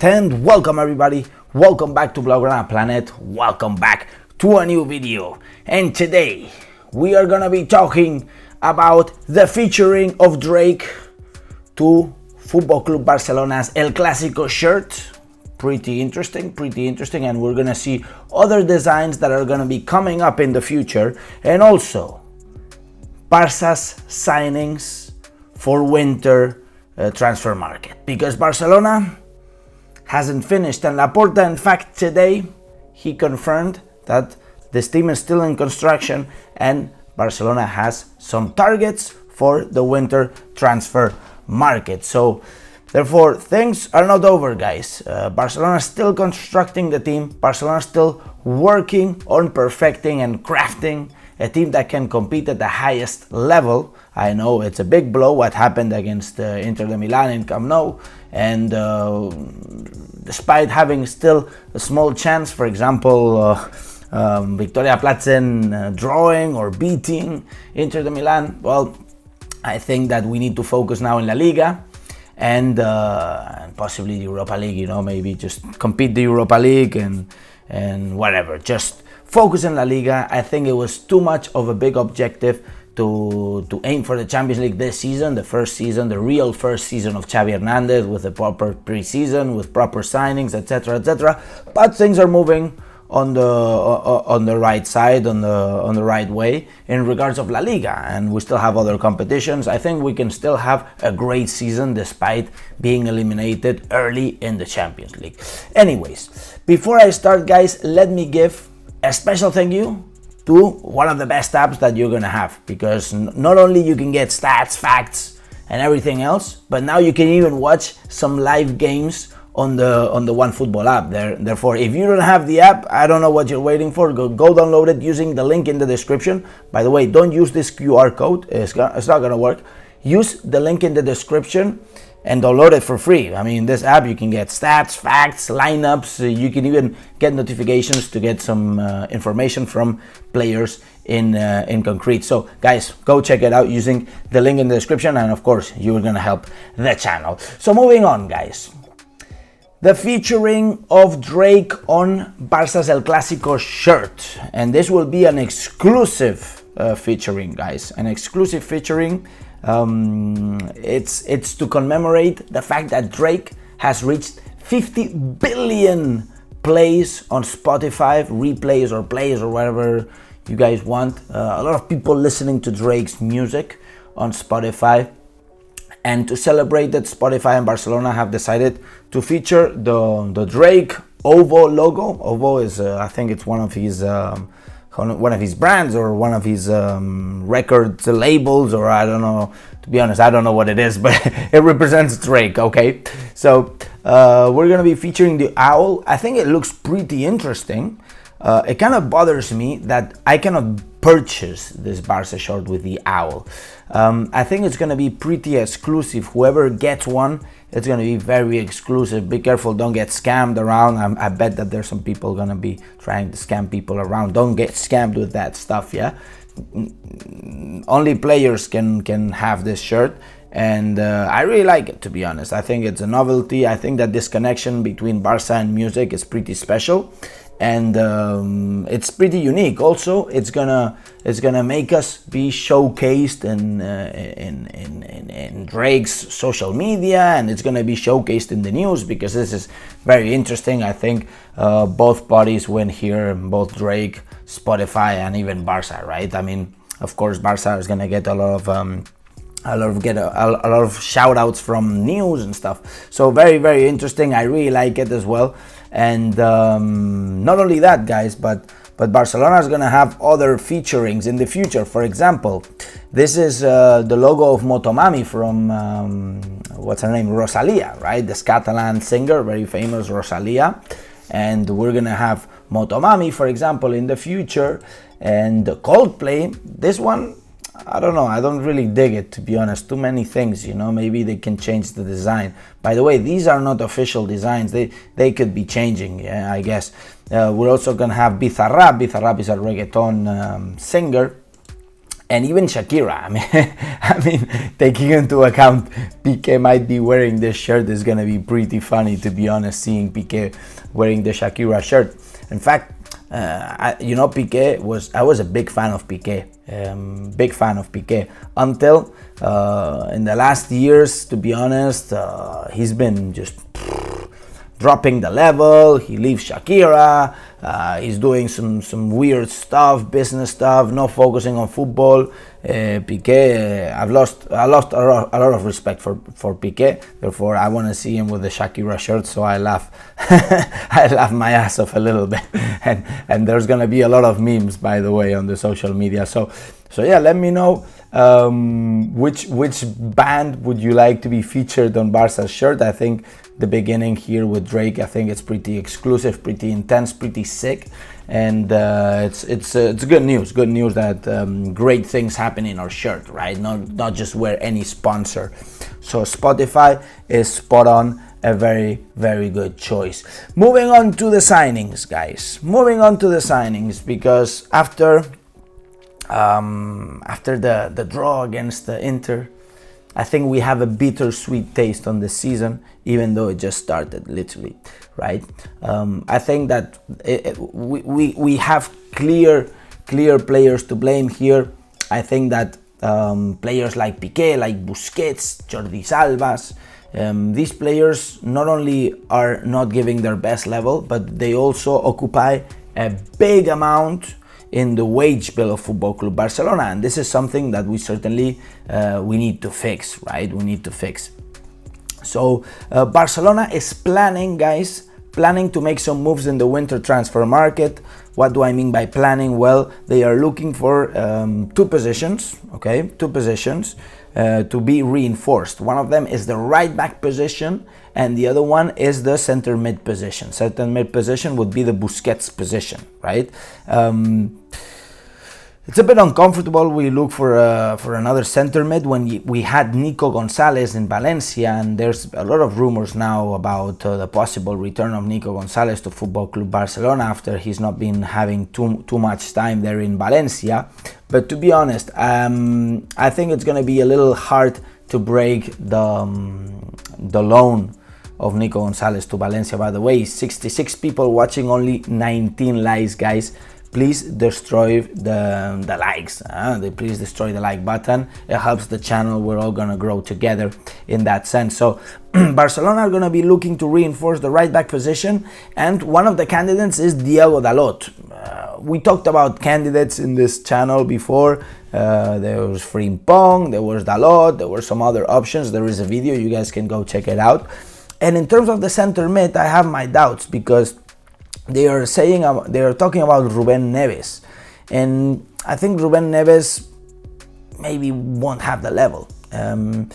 And welcome everybody, welcome back to Blaugrana Planet, welcome back to a new video. And today we are gonna be talking about the featuring of Drake to Football Club Barcelona's El Clasico shirt. Pretty interesting, and we're gonna see other designs that are gonna be coming up in the future, and also Barça's signings for winter transfer market, because Barcelona hasn't finished, and Laporta, in fact, today he confirmed that this team is still in construction and Barcelona has some targets for the winter transfer market. So therefore things are not over, guys. Barcelona is still constructing the team. Barcelona is still working on perfecting and crafting a team that can compete at the highest level. I know it's a big blow what happened against Inter de Milan in Camp Nou, and despite having still a small chance, for example, Victoria Platzen drawing or beating Inter de Milan, well, I think that we need to focus now in La Liga and possibly the Europa League, you know, maybe just compete the Europa League and whatever, just focus in La Liga. I think it was too much of a big objective to aim for the Champions League this season, the first season, the real first season of Xavi Hernandez, with a proper pre-season, with proper signings, etc., etc. But things are moving on the right side, on the right way in regards of La Liga, and we still have other competitions. I think we can still have a great season despite being eliminated early in the Champions League. Anyways, before I start, guys, let me give a special thank you to one of the best apps that you're gonna have, because not only you can get stats, facts, and everything else, but now you can even watch some live games on the OneFootball app. Therefore, if you don't have the app, I don't know what you're waiting for. Go download it using the link in the description. By the way, don't use this QR code. It's not gonna work. Use the link in the description and download it for free. I mean, this app, you can get stats, facts, lineups. You can even get notifications to get some information from players in concrete. So guys, go check it out using the link in the description, and of course you're gonna help the channel. So moving on, guys, the featuring of Drake on Barça's El Clasico shirt, and this will be an exclusive featuring, guys, an exclusive featuring. It's to commemorate the fact that Drake has reached 50 billion plays on Spotify, replays or plays or whatever you guys want. A lot of people listening to Drake's music on Spotify, and to celebrate that, Spotify and Barcelona have decided to feature the Drake Ovo logo. Ovo is I think it's one of his brands or one of his record labels, or I don't know, to be honest, I don't know what it is, but it represents Drake. Okay, so we're gonna be featuring the owl. I think it looks pretty interesting. It kind of bothers me that I cannot purchase this Barca shirt with the owl. I think it's gonna be pretty exclusive. Whoever gets one, it's gonna be very exclusive. Be careful, don't get scammed around. I bet that there's some people gonna be trying to scam people around. Don't get scammed with that stuff, yeah? Only players can have this shirt, and I really like it, to be honest. I think it's a novelty. I think that this connection between Barca and music is pretty special, and it's pretty unique. Also, it's gonna make us be showcased in Drake's social media, and it's gonna be showcased in the news, because this is very interesting. I think both parties win here, both Drake, Spotify, and even Barca, right? I mean, of course, Barca is gonna get a lot of shout outs from news and stuff. So very interesting. I really like it as well. And not only that, guys, but Barcelona is gonna have other featurings in the future. For example, this is the logo of Motomami from what's her name, Rosalia, right? This Catalan singer, very famous, Rosalia. And we're gonna have Motomami, for example, in the future. And Coldplay, this one, I don't know, I don't really dig it, to be honest. Too many things, you know. Maybe they can change the design. By the way, these are not official designs. They could be changing, yeah, I guess. We're also gonna have Bizarrap. Bizarrap is a reggaeton singer, and even Shakira. I mean, taking into account Piqué might be wearing this shirt is gonna be pretty funny, to be honest, seeing Piqué wearing the Shakira shirt. In fact, Piqué I was a big fan of Piqué, until in the last years, to be honest, he's been just dropping the level. He leaves Shakira. He's doing some weird stuff, business stuff, not focusing on football. Piqué, I lost a lot of respect for Piqué. Therefore, I want to see him with the Shakira shirt, so I laugh I laugh my ass off a little bit. And there's gonna be a lot of memes, by the way, on the social media. So yeah, let me know which band would you like to be featured on Barca's shirt. I think the beginning here with Drake, I think it's pretty exclusive, pretty intense, pretty sick, and it's good news that great things happen in our shirt, right? Not just wear any sponsor. So Spotify is spot on, a very, very good choice. Moving on to the signings, guys. Because after the draw against the Inter, I think we have a bittersweet taste on this season, even though it just started, literally, right? I think that we have clear players to blame here. I think that players like Piqué, like Busquets, Jordi Albas, these players not only are not giving their best level, but they also occupy a big amount in the wage bill of Football Club Barcelona, and this is something that we certainly we need to fix, right? We need to fix. So Barcelona is planning to make some moves in the winter transfer market. What do I mean by planning? Well, they are looking for two positions to be reinforced. One of them is the right back position, and the other one is the center mid position. Center mid position would be the Busquets position, right? It's a bit uncomfortable. We look for another center mid when we had Nico Gonzalez in Valencia, and there's a lot of rumors now about the possible return of Nico Gonzalez to Football Club Barcelona after he's not been having too much time there in Valencia. But to be honest, I think it's going to be a little hard to break the loan of Nico Gonzalez to Valencia. By the way, 66 people watching, only 19 likes, guys. Please destroy the likes. Please destroy the like button. It helps the channel. We're all gonna grow together in that sense. So Barcelona are gonna be looking to reinforce the right back position, and one of the candidates is Diego Dalot. We talked about candidates in this channel before. There was Frimpong, there was Dalot, there were some other options. There is a video, you guys can go check it out. And in terms of the center mid, I have my doubts, because they are talking about Ruben Neves, and I think Ruben Neves maybe won't have the level, and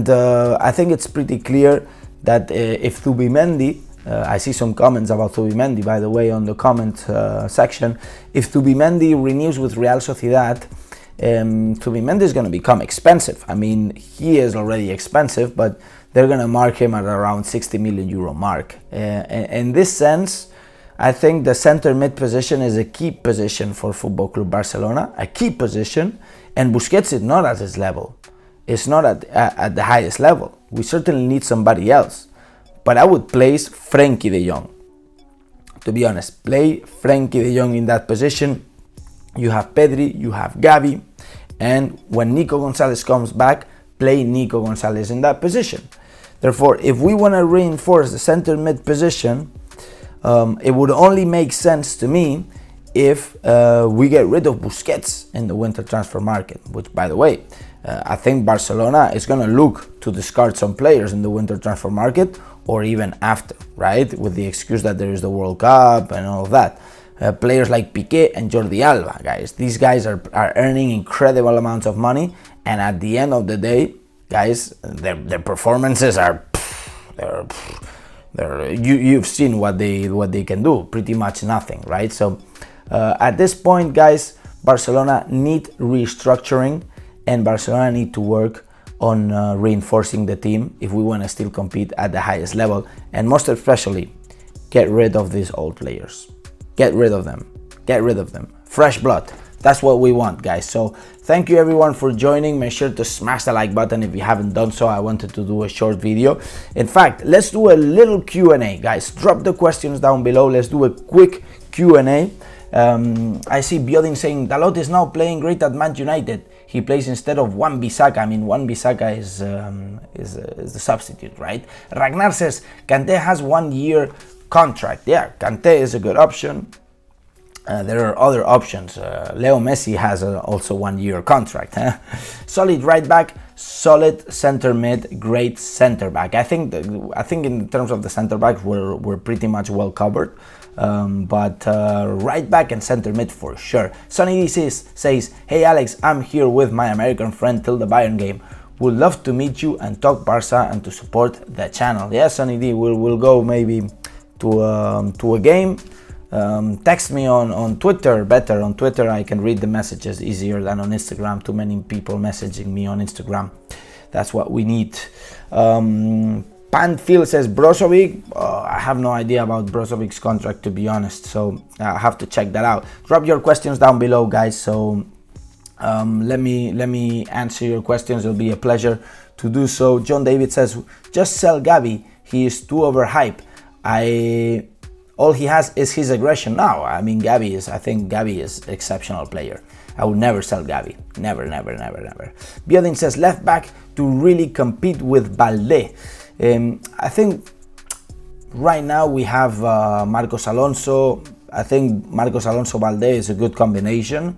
I think it's pretty clear that if Zubimendi, I see some comments about Zubimendi, by the way, on the comment section. If Zubimendi renews with Real Sociedad, Zubimendi is going to become expensive. I mean, he is already expensive, but they're going to mark him at around 60 million euro mark. In this sense, I think the center mid position is a key position for Football Club Barcelona, a key position, and Busquets is not at his level. It's not at the highest level. We certainly need somebody else. But I would place Frenkie de Jong. To be honest, play Frenkie de Jong in that position. You have Pedri, you have Gavi, and when Nico Gonzalez comes back, play Nico Gonzalez in that position. Therefore, if we want to reinforce the center mid position, it would only make sense to me if we get rid of Busquets in the winter transfer market, which, by the way, I think Barcelona is going to look to discard some players in the winter transfer market, or even after, right? With the excuse that there is the World Cup and all of that. Players like Piqué and Jordi Alba, guys. These guys are earning incredible amounts of money, and at the end of the day, guys, their performances are you've seen what they can do, pretty much nothing, right? So at this point, guys, Barcelona need restructuring, and Barcelona need to work on reinforcing the team if we want to still compete at the highest level, and most especially get rid of these old players. Get rid of them. Fresh blood. That's what we want, guys. So thank you everyone for joining. Make sure to smash the like button if you haven't done so. I wanted to do a short video. In fact, let's do a little Q&A, guys. Drop the questions down below. Let's do a quick Q&A. I see Biodin saying Dalot is now playing great at Man United. He plays instead of Wan-Bissaka. I mean, Wan-Bissaka is the substitute, right? Ragnar says Kante has 1 year contract. Yeah, Kante is a good option. There are other options. Leo Messi has also 1 year contract. Solid right back, solid center mid, great center back. I think in terms of the center backs, we're pretty much well covered. But right back and center mid for sure. Sonny D says, hey Alex, I'm here with my American friend till the Bayern game. Would love to meet you and talk Barça and to support the channel. Yeah, Sonny D, we'll go maybe to a game. Text me on Twitter. Better on Twitter, I can read the messages easier than on Instagram. Too many people messaging me on Instagram. That's what we need. Panfield says Brozovic. I have no idea about Brozovic's contract, to be honest, so I have to check that out. Drop your questions down below, guys. So let me answer your questions. It'll be a pleasure to do so. John David says just sell Gavi. He is too overhyped. All he has is his aggression now. I mean, I think Gavi is an exceptional player. I would never sell Gavi. Never. Biodin says left back to really compete with Balde. I think right now we have Marcos Alonso. I think Marcos Alonso Balde is a good combination.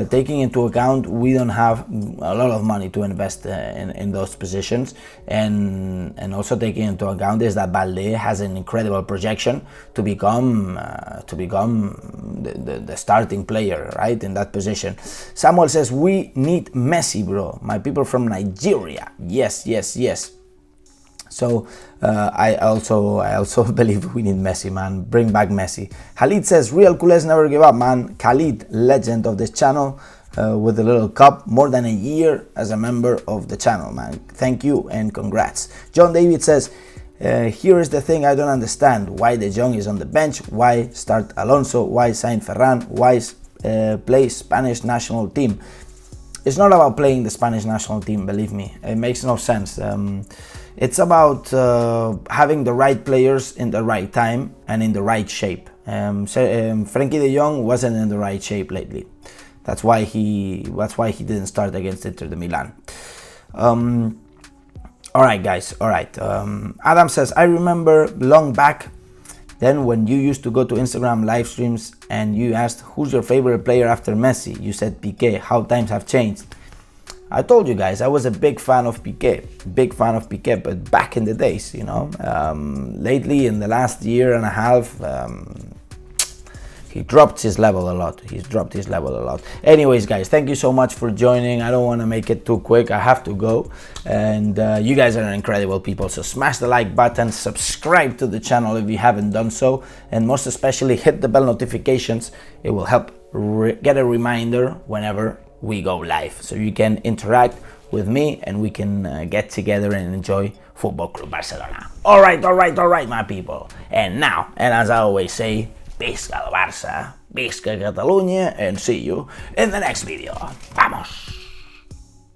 Taking into account we don't have a lot of money to invest in those positions, and also taking into account is that Balde has an incredible projection to become the starting player, right, in that position. Samuel says we need Messi, bro. My people from Nigeria. Yes. So I also believe we need Messi, man. Bring back Messi. Khalid says real culés never give up, man. Khalid, legend of this channel, with a little cup, more than a year as a member of the channel, man. Thank you and congrats. John David says here is the thing I don't understand. Why De Jong is on the bench? Why start Alonso? Why sign Ferran? Why play Spanish national team? It's not about playing the Spanish national team, believe me. It makes no sense. It's about having the right players in the right time and in the right shape. Frenkie de Jong wasn't in the right shape lately. That's why he didn't start against Inter de Milan. All right, guys. All right. Adam says I remember long back, then when you used to go to Instagram live streams and you asked who's your favorite player after Messi, you said Piqué. How times have changed. I told you guys I was a big fan of Piqué, but back in the days, you know. Lately, in the last year and a half, he dropped his level a lot. Anyways, guys, thank you so much for joining. I don't want to make it too quick. I have to go, and you guys are incredible people. So smash the like button, subscribe to the channel if you haven't done so, and most especially hit the bell notifications. It will help get a reminder whenever we go live, so you can interact with me and we can get together and enjoy Football Club Barcelona. All right, my people. And now, and as I always say, Visca el Barça, Visca Catalunya, and see you in the next video. Vamos!